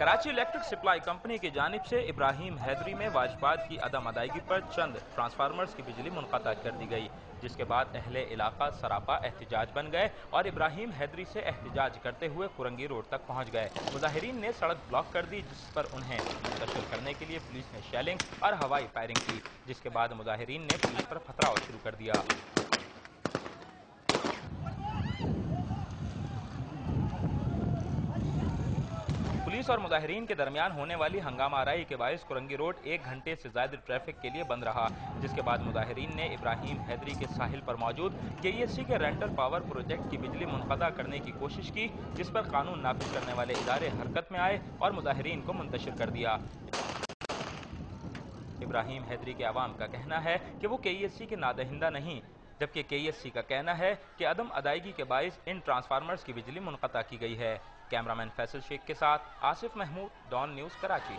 Karachi electric supply company की जानिब से इब्राहिम हैदरी में वाजबात की अदम अदायगी पर चंद ट्रांसफार्मर्स की बिजली मुनक़ता कर दी गई, जिसके बाद अहले इलाका सरापा एहतजाज बन गए और इब्राहिम हैदरी से एहतजाज करते हुए कुरंगी रोड तक पहुंच गए। मुजाहिरीन ने सड़क ब्लॉक कर दी, जिस पर उन्हें मुंतशिर करने के लिए पुलिस ने शेलिंग और हवाई फायरिंग की, जिसके बाद मुजाहिरीन ने पुलिस पर पथराव शुरू कर दिया। पुलिस और मुजाहिरीन के दरमियान होने वाली हंगामा आराई के बायस कुरंगी रोड 1 घंटे से ज्यादा ट्रैफिक के लिए बंद रहा, जिसके बाद मुजाहिरीन ने इब्राहिम हैदरी के साहिल पर मौजूद केईएससी के रेंटल पावर प्रोजेक्ट की बिजली मुनक़ता करने की कोशिश की, जिस पर कानून नाफिज करने वाले इदारे हरकत में आए और मुजाहिरीन को मुंतशिर कर दिया। इब्राहिम हैदरी के अवाम का कहना है कि वो केईएससी के नादहिंदा नहीं, जबकि केईएससी का कहना है कि अदम अदायगी के बायस इन ट्रांसफार्मर्स की बिजली मुनक़ता की गई है। कैमरामैन फैसल शेख के साथ आसिफ महमूद, डॉन न्यूज़, कराची।